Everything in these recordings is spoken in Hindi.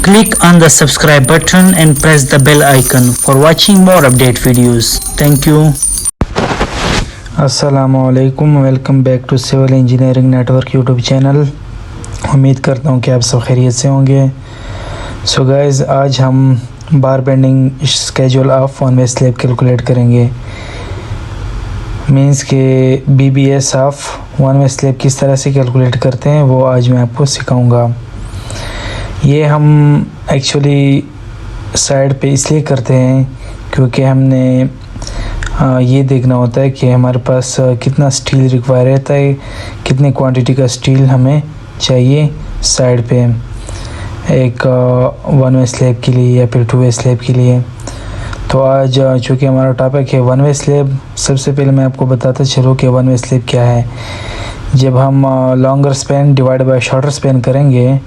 Click on the subscribe button and press the bell icon for watching more update videos. Thank you. अस्सलामुअलैकुम, welcome back to civil engineering network YouTube channel. उम्मीद करता हूँ कि आप सब खैरियत से होंगे। सो गाइस, आज हम बार bending schedule of one way slab calculate करेंगे। मींस के BBS of one way slab किस तरह से कैलकुलेट करते हैं वो आज मैं आपको सिखाऊंगा। ये हम एक्चुअली साइड पे इसलिए करते हैं क्योंकि हमने ये देखना होता है कि हमारे पास कितना स्टील रिक्वायर रहता है, कितनी क्वांटिटी का स्टील हमें चाहिए साइड पे एक वन वे स्लैब के लिए या फिर टू वे स्लैब के लिए। तो आज चूँकि हमारा टॉपिक है वन वे स्लैब, सबसे पहले मैं आपको बताता चलूँ कि वन वे स्लैब क्या है। जब हम longer span divide by shorter span करेंगे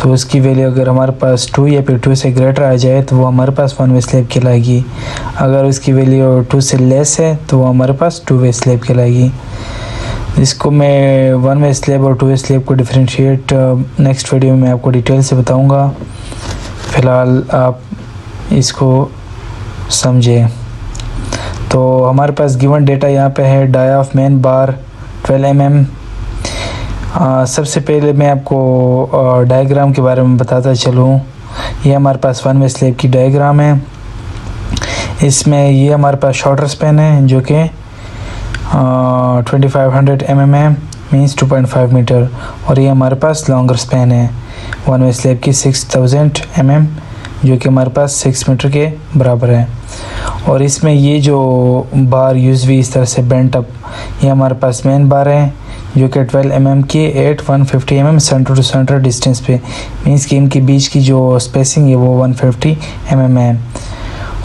तो उसकी वैल्यू अगर हमारे पास 2 या फिर 2 से ग्रेटर आ जाए तो वो हमारे पास वन वे स्लैब कहलाएगी। अगर उसकी वैल्यू 2 से लेस है तो वो हमारे पास टू वे स्लैब कहलाएगी। इसको मैं वन वे स्लैब और टू वे स्लैब को डिफरेंशिएट नेक्स्ट वीडियो में आपको डिटेल से बताऊंगा। फ़िलहाल आप इसको समझें। तो हमारे पास गिवन डेटा यहाँ पे है। Dia of main bar 12 mm। सबसे पहले मैं आपको डायग्राम के बारे में बताता चलूँ। ये हमारे पास वन वे स्लैब की डायग्राम है। इसमें ये हमारे पास शॉर्टर स्पैन है जो कि 2500 mm है, मीन्स 2.5 मीटर। और ये हमारे पास लॉन्गर स्पैन है वन वे स्लैब की 6000 mm जो कि हमारे पास 6 मीटर के बराबर है। और इसमें ये जो बार यूज़ हुई इस तरह से बेंट अप, ये हमारे पास मेन बार है जो कि 12 mm की at 150 mm centre to centre distance पे, मीन्स कि इनके बीच की जो स्पेसिंग है वो 150 mm है।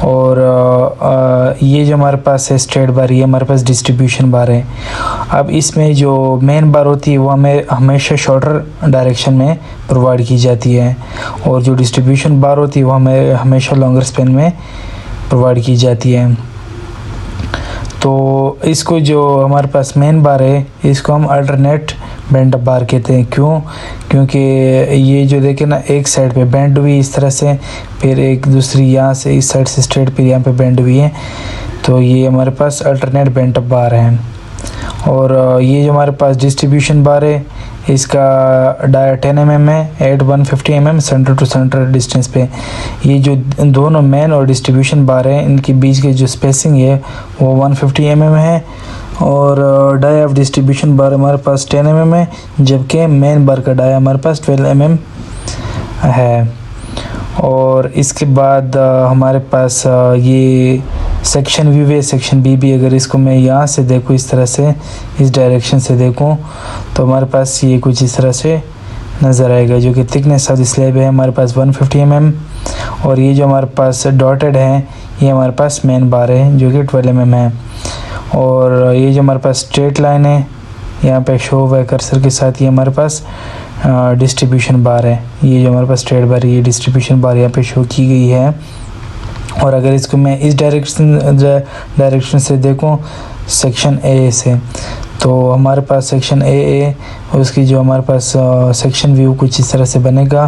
और ये जो हमारे पास है स्ट्रेट बार, ये हमारे पास डिस्ट्रीब्यूशन बार है। अब इसमें जो मेन बार होती है वो हमें हमेशा शॉर्टर डायरेक्शन में प्रोवाइड की जाती है और जो डिस्ट्रीब्यूशन बार होती है वो हमें हमेशा लॉन्गर स्पैन में प्रोवाइड की जाती है। तो इसको जो हमारे पास मेन बार है इसको हम अल्टरनेट बेंड अप बार कहते हैं। क्यों? क्योंकि ये जो देखे ना, एक साइड पे बेंड हुई इस तरह से, फिर एक दूसरी यहाँ से इस साइड से स्ट्रेट फिर यहाँ पे बेंड हुई है, तो ये हमारे पास अल्टरनेट बेंड अप बार है। और ये जो हमारे पास डिस्ट्रीब्यूशन बार है इसका डाया 10 mm है at 150 mm centre to centre distance पे। ये जो दोनों मेन और डिस्ट्रीब्यूशन बार है इनके बीच के जो स्पेसिंग है वो 150 mm है। और डाया ऑफ डिस्ट्रीब्यूशन बार हमारे पास 10 mm है, जबकि मेन बार का डाया हमारे पास 12 mm है। और इसके बाद हमारे पास ये सेक्शन व्यू है, सेक्शन बी भी। अगर इसको मैं यहाँ से देखूँ इस तरह से, इस डायरेक्शन से देखूँ तो हमारे पास ये कुछ इस तरह से नज़र आएगा जो कि थिकनेस ऑफ द स्लैब है हमारे पास 150 mm। और ये जो हमारे पास डॉटेड है ये हमारे पास मेन बार है जो कि 12 mm है। और ये जो हमारे पास स्ट्रेट लाइन है यहाँ पे शो हुआ है कर्सर के साथ, ये हमारे पास डिस्ट्रीब्यूशन बार है। ये जो हमारे पास स्ट्रेट बार है ये डिस्ट्रीब्यूशन बार यहाँ पे शो की गई है। और अगर इसको मैं इस डायरेक्शन से देखूं सेक्शन ए से, तो हमारे पास सेक्शन ए उसकी जो हमारे पास सेक्शन व्यू कुछ इस तरह से बनेगा।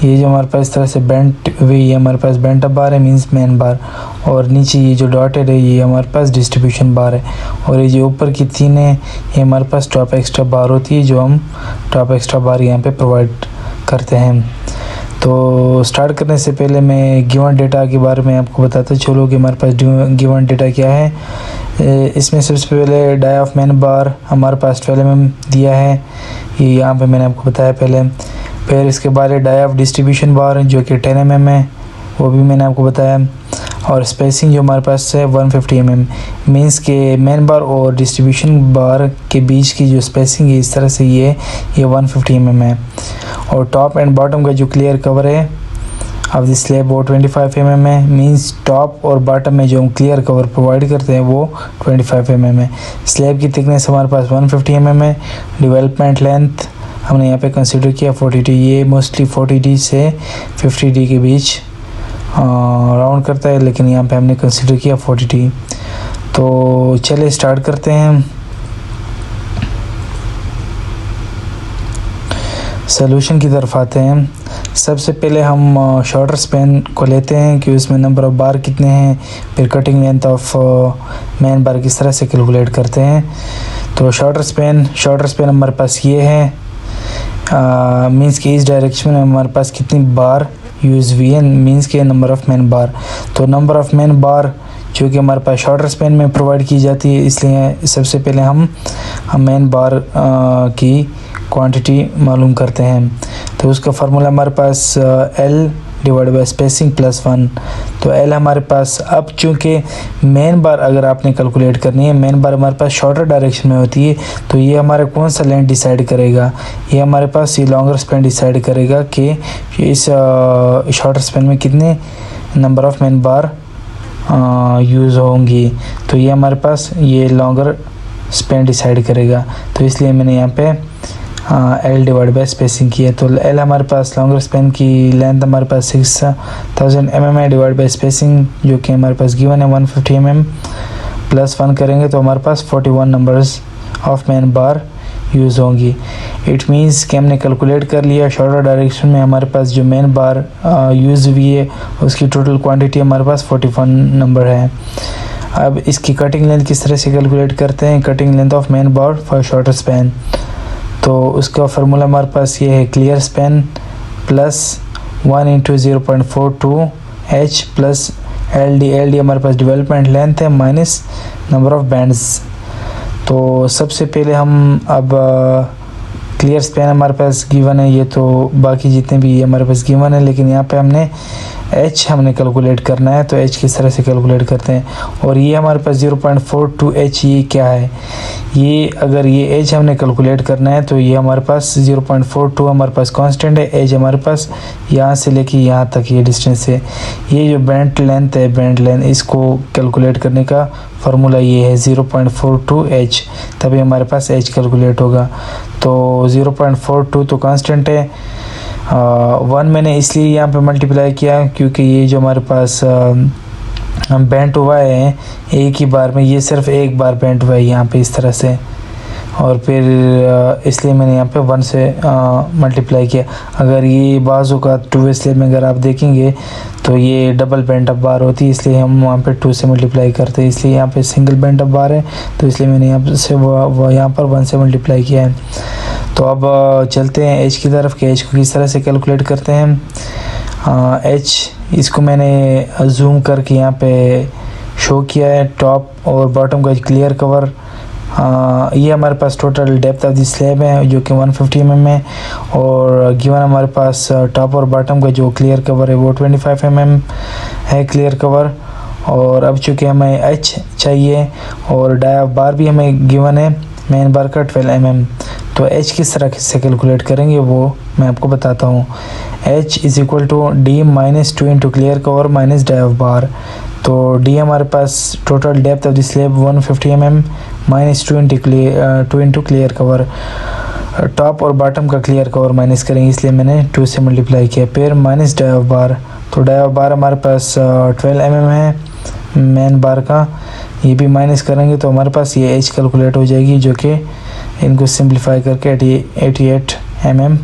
ये जो हमारे पास इस तरह से बेंट हुई ये हमारे पास बेंट अप बार है, मींस मेन बार। और नीचे ये जो डॉटेड है ये हमारे पास डिस्ट्रीब्यूशन बार है। और ये जो ऊपर की 3 है ये हमारे पास टॉप एक्स्ट्रा बार होती है जो हम टॉप एक्स्ट्रा बार यहाँ पे प्रोवाइड करते हैं। तो स्टार्ट करने से पहले मैं गिवन डेटा के बारे में आपको बताता चलूँ कि हमारे पास गिवन डेटा क्या है। इसमें सबसे पहले डाई ऑफ मेन बार हमारे पास 12 mm दिया है, ये यहाँ पे मैंने आपको बताया पहले। फिर इसके बाद डाई ऑफ डिस्ट्रीब्यूशन बार जो कि 10 mm है, वो भी मैंने आपको बताया। और स्पेसिंग जो हमारे पास है 150 mm, मींस के मेन बार और डिस्ट्रीब्यूशन बार के बीच की जो स्पेसिंग है इस तरह से ये 150 mm है। और टॉप एंड बॉटम का जो क्लियर कवर है ऑफ द स्लैब वो 25 mm है, मींस टॉप और बॉटम में जो हम क्लियर कवर प्रोवाइड करते हैं वो 25 mm है। स्लैब की थिकनेस हमारे पास 150 mm है। डेवलपमेंट लेंथ हमने यहाँ पे कंसिडर किया 40D, ये मोस्टली 40D से 50D के बीच राउंड करता है, लेकिन यहाँ पे हमने कंसिडर किया 40D। तो चलिए स्टार्ट करते हैं। सोल्यूशन की तरफ आते हैं। सबसे पहले हम शॉर्टर स्पैन को लेते हैं कि उसमें नंबर ऑफ़ बार कितने हैं, फिर कटिंग लेंथ ऑफ मेन बार किस तरह से कैलकुलेट करते हैं। तो शॉर्टर स्पैन हमारे पास ये है, मीन्स कि इस डायरेक्शन में हमारे पास कितनी बार यूज़ हुई है, मीन्स के नंबर ऑफ़ मेन बार। तो नंबर ऑफ़ मेन बार जो कि हमारे पास शॉर्टर स्पैन में प्रोवाइड की जाती है, इसलिए सबसे पहले हम मेन बार की क्वांटिटी मालूम करते हैं। तो उसका फार्मूला हमारे पास L divide by spacing plus 1। तो L हमारे पास, अब चूँकि मेन बार अगर आपने कैलकुलेट करनी है, मेन बार हमारे पास शॉर्टर डायरेक्शन में होती है, तो ये हमारे कौन सा लेंथ डिसाइड करेगा, ये हमारे पास ये लॉन्गर स्पैन डिसाइड करेगा कि इस शॉर्टर स्पैन में कितने number of main bar use होंगी। तो ये हमारे पास ये लॉन्गर स्पैन डिसाइड करेगा। तो इसलिए मैंने यहाँ पे L डिवाइड बाय स्पेसिंग की है। तो L हमारे पास लॉन्गर स्पैन की लेंथ हमारे पास 6000 mm है, डिवाइड बाय स्पेसिंग जो कि हमारे पास गिवन है 150 mm, प्लस 1 करेंगे तो हमारे पास 41 numbers of main bar use होंगी। इट मीन्स कि हमने कैलकुलेट कर लिया शॉर्टर डायरेक्शन में हमारे पास जो मेन बार यूज़ हुई है उसकी टोटल क्वांटिटी हमारे पास 41 नंबर है। अब इसकी कटिंग लेंथ किस तरह से कैलकुलेट करते हैं, cutting length of main bar for shorter span. तो उसका फार्मूला हमारे पास ये है, clear span plus 1 × 0.42 H plus LD हमारे पास डेवलपमेंट लेंथ है माइनस नंबर ऑफ़ बैंड्स। तो सबसे पहले हम अब क्लियर स्पैन हमारे पास गिवन है, ये तो बाकी जितने भी हमारे पास गिवन है, लेकिन यहाँ पे हमने हमने कैलकुलेट करना है। तो H किस तरह से कैलकुलेट करते हैं, और ये हमारे पास 0.42 H ये क्या है, ये अगर ये H हमने कैलकुलेट करना है तो ये हमारे पास 0.42 हमारे पास कांस्टेंट है। H हमारे पास यहाँ से लेके यहाँ तक ये डिस्टेंस है। ये जो बैंड लेंथ है, बैंड लेंथ, इसको कैलकुलेट करने का फार्मूला ये है 0.42 H, तभी हमारे पास H कैलकुलेट होगा। तो 0.42 तो कांस्टेंट है, 1 मैंने इसलिए यहाँ पे मल्टीप्लाई किया क्योंकि ये जो हमारे पास बेंट हुआ है एक ही बार में, ये सिर्फ एक बार बेंट हुआ है यहाँ पे इस तरह से, और फिर इसलिए मैंने यहाँ पे 1 से मल्टीप्लाई किया। अगर ये बाजू का 2 स्लेब में अगर आप देखेंगे तो ये डबल बेंट अप बार होती है, इसलिए हम वहाँ पे 2 से मल्टीप्लाई करते हैं। इसलिए यहाँ पे सिंगल बेंट अप बार है, तो इसलिए मैंने यहाँ से यहाँ पर 1 से मल्टीप्लाई किया है। तो अब चलते हैं H की तरफ कि H को किस तरह से कैलकुलेट करते हैं। H इसको मैंने जूम करके यहाँ पे शो किया है, टॉप और बॉटम का क्लियर कवर। ये हमारे पास total depth of the slab है जो कि 150 mm है, और गिवन हमारे पास टॉप और बॉटम का जो क्लियर कवर है वो 25 mm है क्लियर कवर। और अब चूँकि हमें H चाहिए और डाया बार भी हमें गिवन है मेन बार का 12 mm, तो H किस तरह से कैलकुलेट करेंगे वो मैं आपको बताता हूँ। H = D - 2 × clear cover minus dia of bar. तो D हमारे पास total depth of the slab 150 mm minus 2 × clear cover, top और बॉटम का क्लियर कवर माइनस करेंगे, इसलिए मैंने 2 से मल्टीप्लाई किया, फिर माइनस डाई ऑफ बार। तो डाई ऑफ बार हमारे पास 12 mm है मेन बार का, ये भी माइनस करेंगे तो हमारे पास ये H कैलकुलेट हो जाएगी, जो कि इनको सिंप्लीफाई करके 88 mm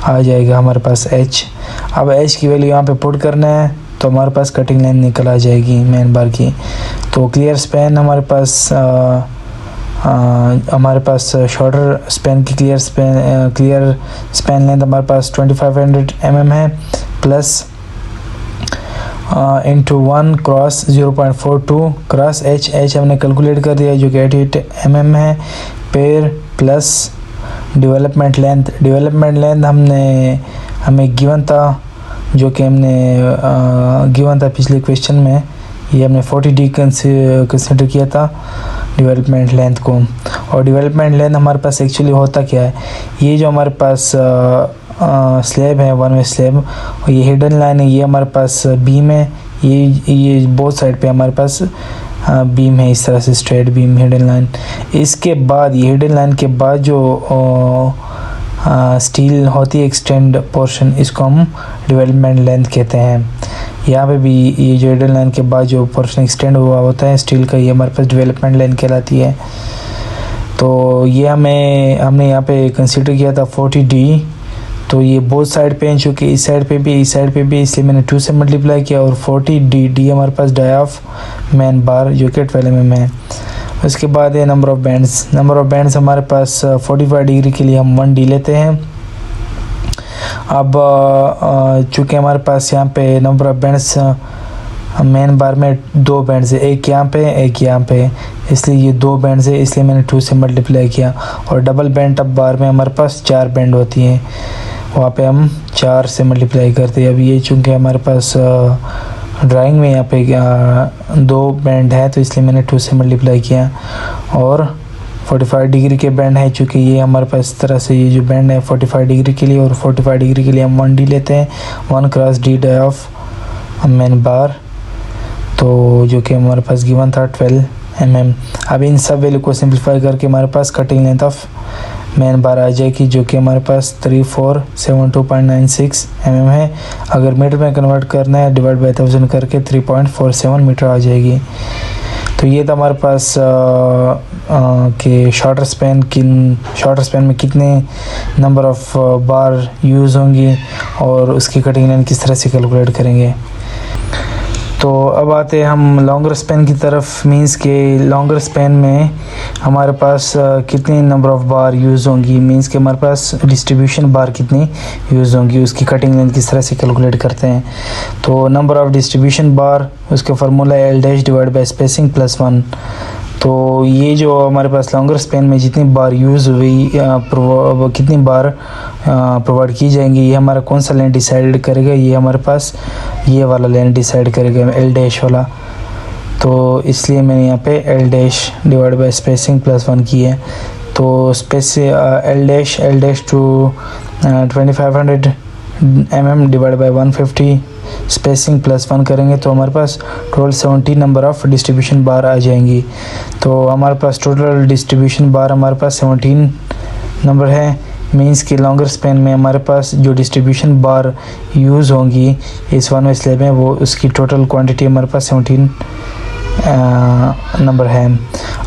आ जाएगा हमारे पास H। अब H की वैल्यू यहाँ पे पुट करना है तो हमारे पास कटिंग लाइन निकल आ जाएगी मेन बार की। तो क्लियर स्पैन हमारे पास शॉर्टर स्पैन की क्लियर स्पैन लेंथ हमारे पास 2500 mm है, plus into 1 cross 0.42 cross H हमने कैलकुलेट कर दिया जो कि 88 mm है, फिर प्लस डेवलपमेंट लेंथ हमें गिवन था, जो कि हमने गिवन था पिछले क्वेश्चन में, ये हमने 40D कंसिडर किया था डेवलपमेंट लेंथ को। और डेवलपमेंट लेंथ हमारे पास एक्चुअली होता क्या है, ये जो हमारे पास स्लैब है 1 वे स्लैब, और ये हिडन लाइन है, ये हमारे पास बीम है, ये बोथ साइड पे हमारे पास बीम है, इस तरह से स्ट्रेट बीम हिडन लाइन। इसके बाद ये हिडन लाइन के बाद जो स्टील होती है एक्सटेंड पोर्शन, इसको हम डेवलपमेंट लेंथ कहते हैं। यहाँ पे भी ये जो हिडन लाइन के बाद जो पोर्शन एक्सटेंड हुआ होता है स्टील का, ये हमारे पास डेवलपमेंट लेंथ कहलाती है। तो ये हमने यहाँ पे कंसीडर किया था 40D, तो ये बोथ साइड पे हैं, चूँकि इस साइड पे भी इस साइड पे भी, इसलिए मैंने 2 से मल्टीप्लाई किया। और 40 डी हमारे पास डाई ऑफ मैन बार जो कि 12 mm है। उसके बाद है number of bands. Number of bands हमारे पास 45 डिग्री के लिए हम 1 डी लेते हैं। अब चूँकि हमारे पास यहाँ पे नंबर ऑफ़ बैंड्स मेन बार में 2 बैंड्स है, एक यहाँ पे एक यहाँ पे, इसलिए ये 2 बैंड्स है, इसलिए मैंने 2 से मल्टीप्लाई किया। और डबल बैंड टॉप बार में हमारे पास 4 बैंड होती हैं, वहाँ पे हम 4 से मल्टीप्लाई करते हैं। अब ये चूँकि हमारे पास ड्राइंग में यहाँ पे 2 बैंड है, तो इसलिए मैंने 2 से मल्टीप्लाई किया। और 45 डिग्री के बैंड है, चूँकि ये हमारे पास इस तरह से ये जो बैंड है 45 डिग्री के लिए, और 45 डिग्री के लिए हम 1 डी लेते हैं, 1 cross D dia of main bar, तो जो कि हमारे पास गिवन था 12 mm। अब इन सब वैल्यू को सिंप्लीफाई करके हमारे पास कटिंग लेंथ ऑफ मैन बार आ जाएगी, जो कि हमारे पास 3472.96 mm है। अगर मीटर में कन्वर्ट करना है, डिवाइड बाय 1000 करके 3.47 मीटर आ जाएगी। तो ये था हमारे पास कि शॉर्टर स्पैन में कितने नंबर ऑफ़ बार यूज़ होंगी और उसकी कटिंग लाइन किस तरह से कैलकुलेट करेंगे। तो अब आते हैं हम लॉन्गर स्पैन की तरफ। मींस के लॉन्गर स्पैन में हमारे पास कितनी नंबर ऑफ़ बार यूज़ होंगी, मींस के हमारे पास डिस्ट्रीब्यूशन बार कितनी यूज़ होंगी, उसकी कटिंग लेंथ किस तरह से कैलकुलेट करते हैं। तो नंबर ऑफ़ डिस्ट्रीब्यूशन बार, उसका फार्मूला है L dash divide by spacing plus 1। तो ये जो हमारे पास लॉन्गर स्पैन में जितनी बार यूज़ हुई, कितनी बार प्रोवाइड की जाएंगी, ये हमारा कौन सा लाइन डिसाइड करेगा, ये हमारे पास ये वाला लाइन डिसाइड करेगा, L डैश वाला। तो इसलिए मैंने यहाँ पे L dash divide by spacing plus 1 की है। तो L dash to 2500 mm divide by 150 spacing plus 1 करेंगे, तो हमारे पास total 70 number of distribution bar आ जाएंगी। तो हमारे पास टोटल डिस्ट्रीब्यूशन बार हमारे पास 17 नंबर है। मींस के लॉन्गर स्पैन में हमारे पास जो डिस्ट्रीब्यूशन बार यूज़ होंगी इस वन वे स्लैब में, वो उसकी टोटल क्वांटिटी हमारे पास 17 नंबर है।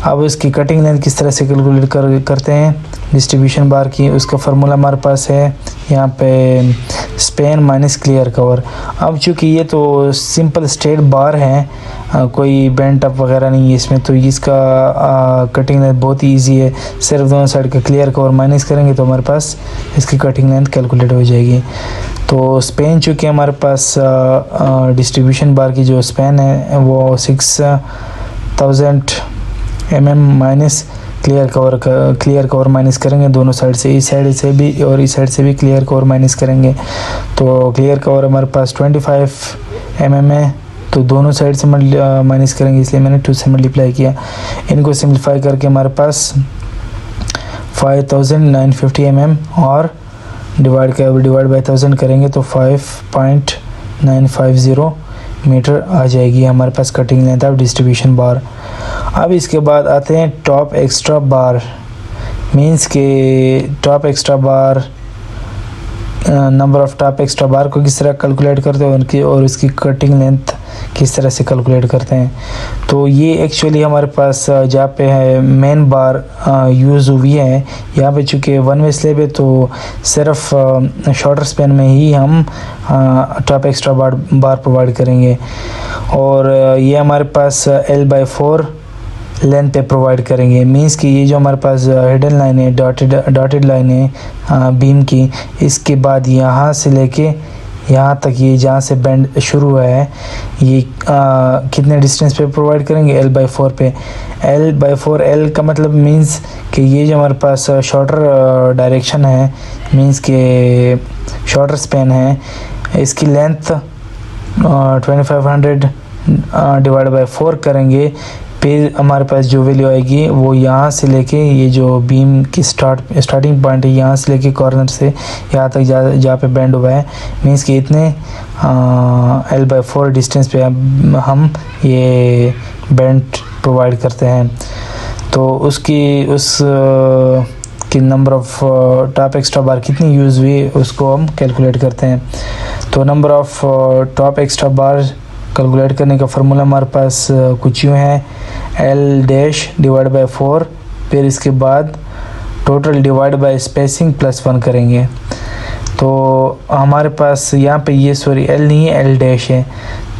अब उसकी कटिंग लेंथ किस तरह से कैलकुलेट करते हैं डिस्ट्रीब्यूशन बार की, उसका फार्मूला हमारे पास है यहाँ पे स्पैन माइनस क्लियर कवर। अब चूँकि ये तो सिंपल स्ट्रेट बार है, कोई बैंड टप वगैरह नहीं है इसमें, तो इसका कटिंग लेंथ बहुत ही ईजी है। सिर्फ दोनों साइड का क्लियर कवर माइनस करेंगे तो हमारे पास इसकी कटिंग लेंथ कैलकुलेट हो जाएगी। तो स्पैन चूँकि हमारे पास डिस्ट्रीब्यूशन बार की जो स्पैन है वो 6000 mm minus clear cover minus करेंगे दोनों साइड से, इस साइड से भी और इस साइड से भी क्लियर कवर माइनस करेंगे। तो क्लियर कवर हमारे पास 25 mm है, तो दोनों साइड से माइनस करेंगे, इसलिए मैंने 2 से मल्टीप्लाई किया। इनको सिंप्लीफाई करके हमारे पास 5950 mm और डिवाइड बाय 1000 करेंगे तो 5.950 मीटर आ जाएगी हमारे पास cutting length of distribution bar. अब इसके बाद आते हैं टॉप एक्स्ट्रा बार। मींस के top extra bar, number of top extra bar को किस तरह कैलकुलेट करते हैं उनकी, और इसकी कटिंग लेंथ किस तरह से कैलकुलेट करते हैं। तो ये एक्चुअली हमारे पास जहाँ पे है मेन बार यूज़ हुई है, यहाँ पे चूँकि वन वे स्लैब है तो सिर्फ शॉर्टर स्पैन में ही हम टॉप एक्स्ट्रा बार प्रोवाइड करेंगे। और ये हमारे पास L/4 लेंथ पे प्रोवाइड करेंगे। मींस कि ये जो हमारे पास हिडन लाइन है, डॉटेड लाइन है बीम की, इसके बाद यहाँ से लेके यहाँ तक ये जहाँ से बेंड शुरू हुआ है ये कितने डिस्टेंस पे प्रोवाइड करेंगे, L/4 पे। L/4 L का मतलब मींस कि ये जो हमारे पास शॉर्टर डायरेक्शन है, मींस के शॉर्टर स्पैन है, इसकी लेंथ 2500 डिवाइड बाय 4 करेंगे। फिर हमारे पास जो वैल्यू आएगी वो यहाँ से लेके ये जो बीम की स्टार्टिंग पॉइंट है, यहाँ से लेके कॉर्नर से यहाँ तक जहाँ पे बेंड हुआ है, मींस कि इतने L/4 डिस्टेंस पे हम ये बेंड प्रोवाइड करते हैं। तो उसकी नंबर ऑफ़ टॉप एक्स्ट्रा बार कितनी यूज़ हुई उसको हम कैलकुलेट करते हैं। तो number of top extra bar calculate करने का फार्मूला हमारे पास कुछ यूँ है, L डैश डिवाइड बाय 4, फिर इसके बाद total divide by spacing plus 1 करेंगे। तो हमारे पास यहाँ पे ये सॉरी एल नहीं है, एल डैश है।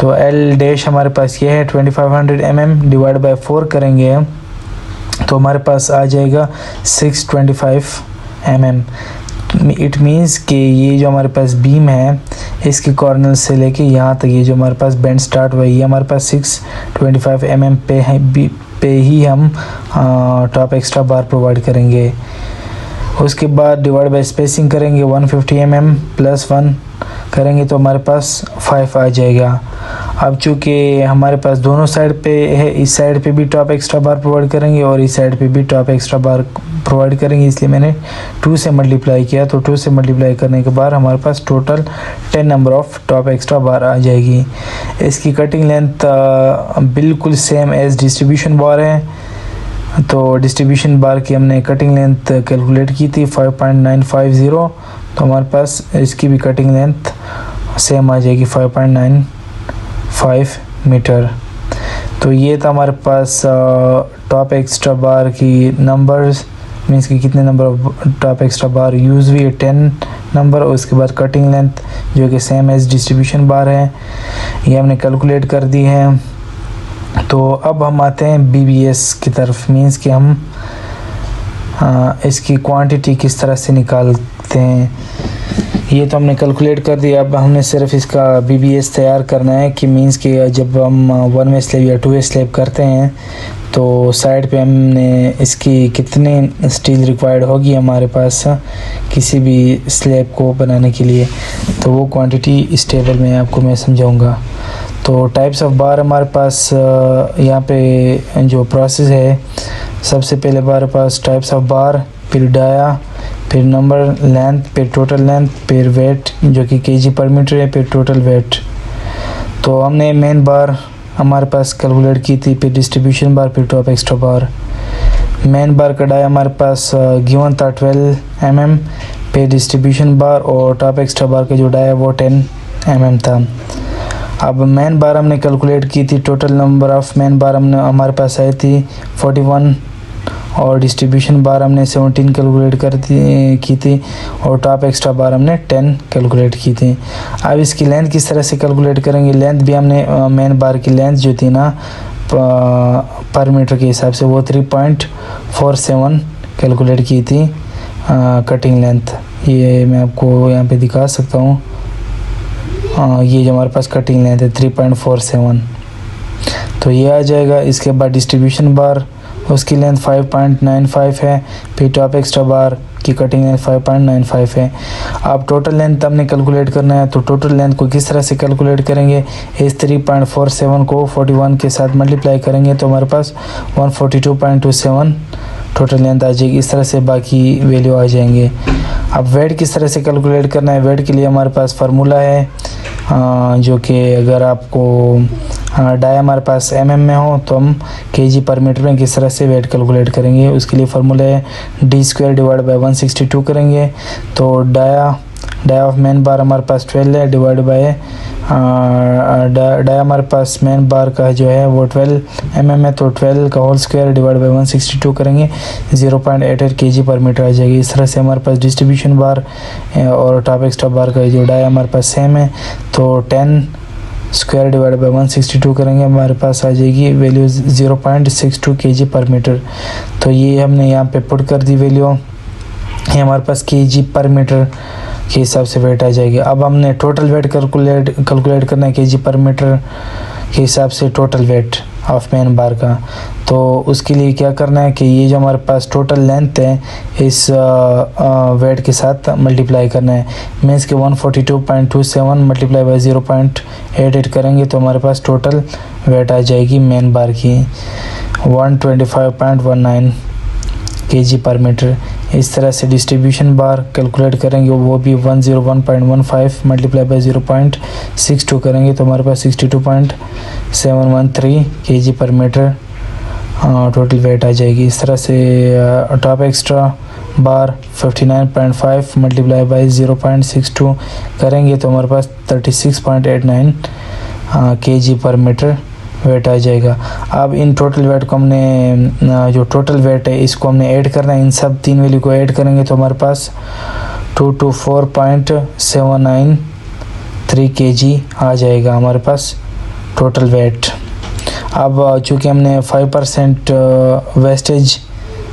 तो एल डैश हमारे पास ये है 2500 mm डिवाइड बाय 4 करेंगे तो हमारे पास आ जाएगा 625 mm। इट मीन्स कि ये जो हमारे पास बीम है इसकी कॉर्नर से लेके यहाँ तक ये जो हमारे पास बेंड स्टार्ट हुआ ये हमारे पास 625 mm पे ही हम टॉप एक्स्ट्रा बार प्रोवाइड करेंगे। उसके बाद डिवाइड बाय स्पेसिंग करेंगे 150 mm प्लस 1 करेंगे तो हमारे पास 5 आ जाएगा। अब चूँकि हमारे पास दोनों साइड पे है, इस साइड पे भी टॉप एक्स्ट्रा बार प्रोवाइड करेंगे और इस साइड पे भी टॉप एक्स्ट्रा बार प्रोवाइड करेंगे, इसलिए मैंने 2 से मल्टीप्लाई किया। तो 2 से मल्टीप्लाई करने के बाद हमारे पास total 10 number of top extra bar आ जाएगी। इसकी कटिंग लेंथ बिल्कुल सेम एज डिस्ट्रीब्यूशन बार है। तो डिस्ट्रीब्यूशन बार की हमने कटिंग लेंथ कैलकुलेट की थी 5.950, तो हमारे पास इसकी भी कटिंग लेंथ सेम आ जाएगी 5.95 मीटर। तो ये था हमारे पास टॉप एक्स्ट्रा बार की नंबर्स, मीन्स कि कितने number of top extra bar use हुई है 10 नंबर। और उसके बाद कटिंग लेंथ जो कि सेम एज डिस्ट्रीब्यूशन बार है ये हमने कैलकुलेट कर दी है। तो अब हम आते हैं BBS की तरफ, मीन्स कि हम इसकी क्वांटिटी किस तरह से निकालते हैं ये तो हमने कैलकुलेट कर दिया। अब हमने सिर्फ इसका BBS तैयार करना है कि मींस कि जब हम 1 वे स्लैब या 2 वे स्लैब करते हैं तो साइड पे हमने इसकी कितने स्टील रिक्वायर्ड होगी हमारे पास किसी भी स्लैब को बनाने के लिए, तो वो क्वांटिटी इस टेबल में आपको मैं समझाऊंगा। तो टाइप्स ऑफ बार हमारे पास यहाँ पे जो प्रोसेस है, सबसे पहले हमारे पास टाइप्स ऑफ बार, फिर डाया, फिर नंबर, लेंथ, फिर टोटल लेंथ, फिर वेट जो कि kg पर मीटर है, फिर टोटल वेट। तो हमने मेन बार हमारे पास कैलकुलेट की थी, फिर डिस्ट्रीब्यूशन बार, फिर टॉप एक्स्ट्रा बार। मेन बार का डाया हमारे पास गिवन था 12 mm, फिर डिस्ट्रीब्यूशन बार और टॉप एक्स्ट्रा बार का जो डाया वो 10 mm था। अब मेन बार हमने कैलकुलेट की थी, टोटल नंबर ऑफ मेन बार हमारे पास आई थी 41 और डिस्ट्रीब्यूशन बार हमने 17 कैलकुलेट की थी और टॉप एक्स्ट्रा बार हमने 10 कैलकुलेट की थी। अब इसकी लेंथ किस तरह से कैलकुलेट करेंगे, लेंथ भी हमने मेन बार की लेंथ जो थी ना पर मीटर के हिसाब से वो 3.47 कैलकुलेट की थी कटिंग लेंथ। ये मैं आपको यहाँ पे दिखा सकता हूँ, ये जो हमारे पास कटिंग लेंथ है 3.47, तो ये आ जाएगा। इसके बाद डिस्ट्रीब्यूशन बार उसकी लेंथ 5.95 है, फिर टॉप एक्स्ट्रा बार की कटिंग लेंथ 5.95 है। अब टोटल लेंथ हमने कैलकुलेट करना है, तो टोटल लेंथ को किस तरह से कैलकुलेट करेंगे, इस 3.47 को 41 के साथ मल्टीप्लाई करेंगे तो हमारे पास 142.27 टोटल लेंथ आ जाएगी। इस तरह से बाकी वैल्यू आ जाएंगे। अब वेट किस तरह से कैलकुलेट करना है, वेट के लिए हमारे पास फार्मूला है जो कि अगर आपको डाया हमारे पास mm में हो तो हम kg पर मीटर में किस तरह से वेट कैलकुलेट करेंगे, उसके लिए फार्मूला है d² डिवाइड बाय 162 करेंगे। तो डाया ऑफ मेन बार हमारे पास 12 है, डिवाइड बाय डाया हमारे पास मेन बार का जो है वो 12 mm है, तो 12 का होल स्क्वायर डिवाइड बाय 162 करेंगे 0.88 kg पर मीटर आ जाएगी। इस तरह से हमारे पास डिस्ट्रीब्यूशन बार और टॉप एक्स्ट्रा बार का जो डाया हमारे पास सेम है, तो 10 स्क्वायर डिवाइड बाय 162 करेंगे हमारे पास आ जाएगी वैल्यू 0.62 kg पर मीटर। तो ये हमने यहाँ पे पुट कर दी वैल्यू, ये हमारे पास kg पर मीटर के हिसाब से वेट आ जाएगी। अब हमने टोटल वेट कैलकुलेट करना है kg पर मीटर के हिसाब से टोटल वेट ऑफ मेन बार का। तो उसके लिए क्या करना है कि ये जो हमारे पास टोटल लेंथ है इस वेट के साथ मल्टीप्लाई करना है, मीन्स कि 142.27 मल्टीप्लाई बाय 0.88 करेंगे तो हमारे पास टोटल वेट आ जाएगी मेन बार की 125.19 kg पर मीटर। इस तरह से डिस्ट्रीब्यूशन बार कैलकुलेट करेंगे, वो भी 101.15 मल्टीप्लाई बाय 0.62 करेंगे तो हमारे पास 62.713 kg पर मीटर टोटल वेट आ जाएगी। इस तरह से top extra bar 59.5 multiply by 0.62 करेंगे तो हमारे पास 36.89 kg पर मीटर वेट आ जाएगा। अब इन टोटल वेट को हमने जो टोटल वेट है इसको हमने ऐड करना है, इन सब तीन वैल्यू को ऐड करेंगे तो हमारे पास 224.793 kg आ जाएगा हमारे पास टोटल वेट। अब चूँकि हमने 5% वेस्टेज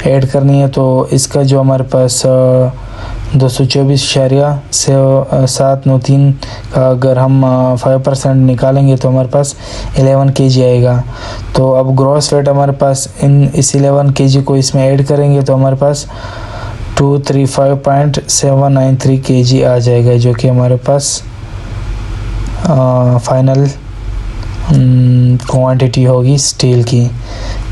ऐड करनी है, तो इसका जो हमारे पास 224.793 का अगर हम 5% निकालेंगे तो हमारे पास 11 kg आएगा। तो अब ग्रॉस वेट हमारे पास इस 11 kg को इसमें ऐड करेंगे तो हमारे पास 235.793 kg आ जाएगा, जो कि हमारे पास फाइनल क्वांटिटी होगी स्टील की।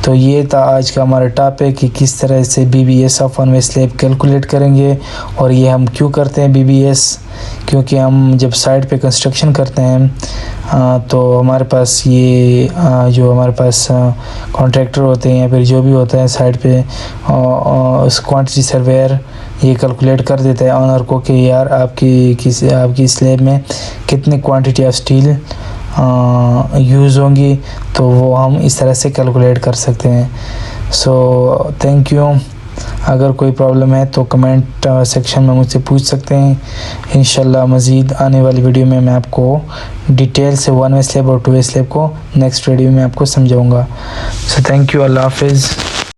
तो ये था आज का हमारा टॉपिक कि किस तरह से BBS of one way slab calculate करेंगे। और ये हम क्यों करते हैं BBS, क्योंकि हम जब साइट पे कंस्ट्रक्शन करते हैं तो हमारे पास ये जो हमारे पास कॉन्ट्रैक्टर होते हैं या फिर जो भी होता है साइट पे, उस क्वांटिटी सर्वेयर ये कैलकुलेट कर देता है ऑनर को कि यार आपकी स्लैब में कितनी क्वांटिटी ऑफ स्टील यूज़ होंगी, तो वो हम इस तरह से कैलकुलेट कर सकते हैं। So thank you. अगर कोई प्रॉब्लम है तो कमेंट सेक्शन में मुझसे पूछ सकते हैं। इंशाल्लाह मज़ीद आने वाली वीडियो में मैं आपको डिटेल से वन वे स्लैब और टू वे स्लैब को नेक्स्ट वीडियो में आपको समझाऊंगा। So thank you. अल्लाह हाफिज़।